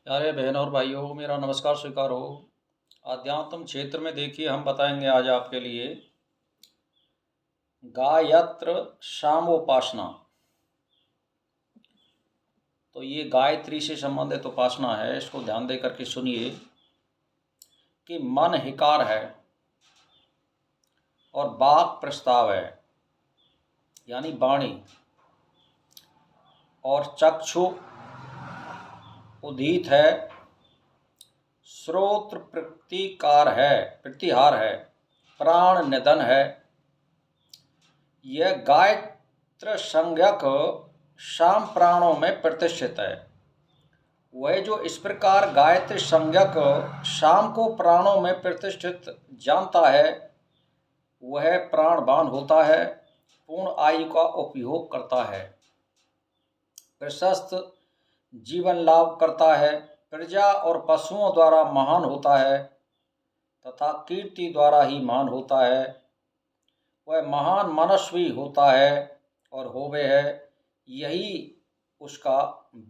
प्यारे बहन और भाइयों, मेरा नमस्कार स्वीकार हो। आध्यात्म क्षेत्र में देखिए, हम बताएंगे आज आपके लिए गायत्र शामोपासना। तो ये गायत्री से संबंधित उपासना है। इसको ध्यान दे करके सुनिए कि मन हिकार है और वाक प्रस्ताव है, यानी वाणी, और चक्षु उदित है, श्रोत्र प्रतिहार है, प्राण निधन है। यह गायत्र संज्ञक शाम प्राणों में प्रतिष्ठित है। वह जो इस प्रकार गायत्री संज्ञक शाम को प्राणों में प्रतिष्ठित जानता है, वह प्राणवान होता है, पूर्ण आयु का उपयोग करता है, प्रशस्त जीवन लाभ करता है, प्रजा और पशुओं द्वारा महान होता है तथा कीर्ति द्वारा ही महान होता है। वह महान मनस्वी होता है और होवे है, यही उसका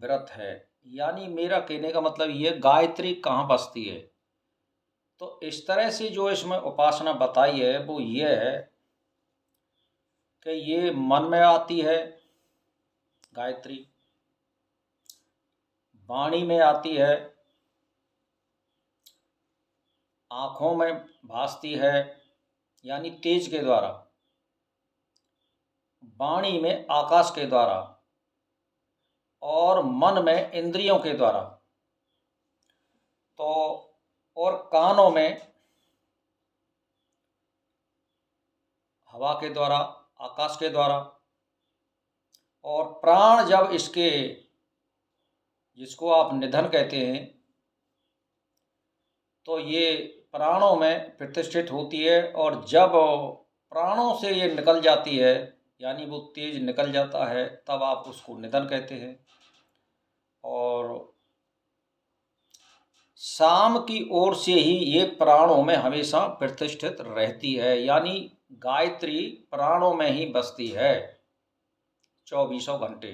व्रत है। यानी मेरा कहने का मतलब ये, गायत्री कहाँ बसती है। तो इस तरह से जो इसमें उपासना बताई है वो ये है कि ये मन में आती है गायत्री, वाणी में आती है, आँखों में भासती है यानी तेज के द्वारा, वाणी में आकाश के द्वारा, और मन में इंद्रियों के द्वारा। तो और कानों में हवा के द्वारा, आकाश के द्वारा, और प्राण जब इसके, जिसको आप निधन कहते हैं, तो ये प्राणों में प्रतिष्ठित होती है। और जब प्राणों से ये निकल जाती है, यानी वो तेज निकल जाता है, तब आप उसको निधन कहते हैं। और शाम की ओर से ही ये प्राणों में हमेशा प्रतिष्ठित रहती है, यानी गायत्री प्राणों में ही बसती है 24 घंटे।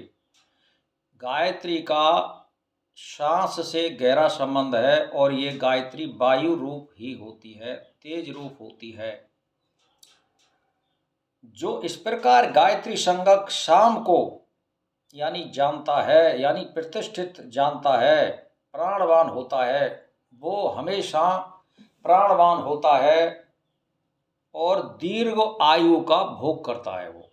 गायत्री का श्वास से गहरा संबंध है और ये गायत्री वायु रूप ही होती है, तेज रूप होती है। जो इस प्रकार गायत्री संज्ञक शाम को यानी जानता है, यानी प्रतिष्ठित जानता है, प्राणवान होता है, वो हमेशा प्राणवान होता है और दीर्घ आयु का भोग करता है। वो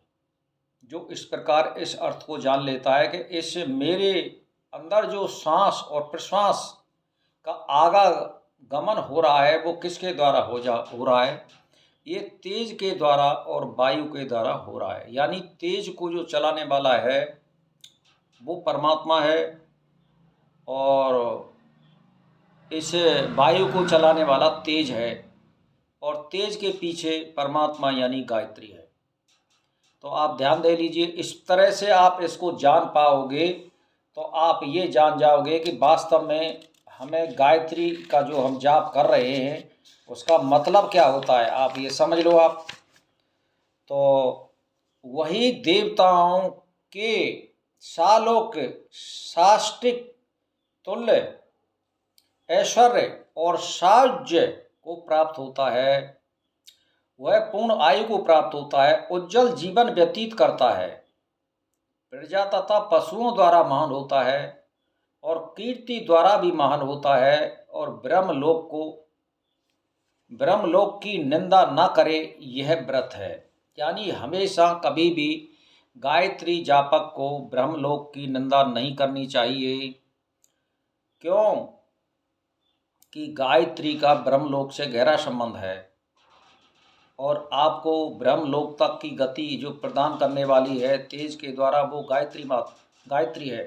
जो इस प्रकार इस अर्थ को जान लेता है कि इस मेरे अंदर जो सांस और प्रश्वास का आवागमन हो रहा है, वो किसके द्वारा हो रहा है, ये तेज के द्वारा और वायु के द्वारा हो रहा है। यानी तेज को जो चलाने वाला है वो परमात्मा है, और इस वायु को चलाने वाला तेज है, और तेज के पीछे परमात्मा यानी गायत्री है। तो आप ध्यान दे लीजिए, इस तरह से आप इसको जान पाओगे तो आप ये जान जाओगे कि वास्तव में हमें गायत्री का जो हम जाप कर रहे हैं उसका मतलब क्या होता है। आप ये समझ लो। आप तो वही देवताओं के सालोक साष्टिक तुल्य ऐश्वर्य और सायुज्य को प्राप्त होता है, वह पूर्ण आयु को प्राप्त होता है, उज्जवल जीवन व्यतीत करता है, प्रजा तथा पशुओं द्वारा महान होता है, और कीर्ति द्वारा भी महान होता है, और ब्रह्मलोक की निंदा न करे, यह व्रत है। यानी हमेशा कभी भी गायत्री जापक को ब्रह्मलोक की निंदा नहीं करनी चाहिए। क्यों? कि गायत्री का ब्रह्मलोक से गहरा संबंध है, और आपको ब्रह्मलोक तक की गति जो प्रदान करने वाली है तेज के द्वारा, वो गायत्री है।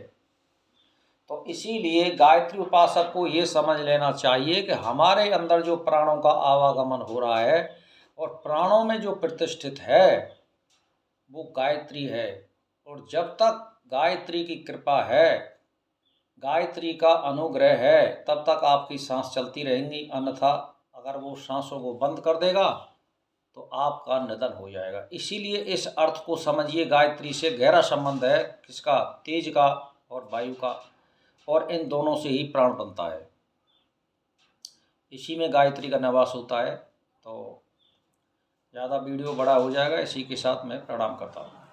तो इसीलिए गायत्री उपासक को ये समझ लेना चाहिए कि हमारे अंदर जो प्राणों का आवागमन हो रहा है और प्राणों में जो प्रतिष्ठित है वो गायत्री है। और जब तक गायत्री की कृपा है, गायत्री का अनुग्रह है, तब तक आपकी सांस चलती रहेंगी। अन्यथा अगर वो सांसों को बंद कर देगा तो आपका निधन हो जाएगा। इसीलिए इस अर्थ को समझिए, गायत्री से गहरा संबंध है किसका, तेज का और वायु का। और इन दोनों से ही प्राण बनता है। इसी में गायत्री का निवास होता है। तो ज़्यादा वीडियो बड़ा हो जाएगा, इसी के साथ मैं प्रणाम करता हूँ।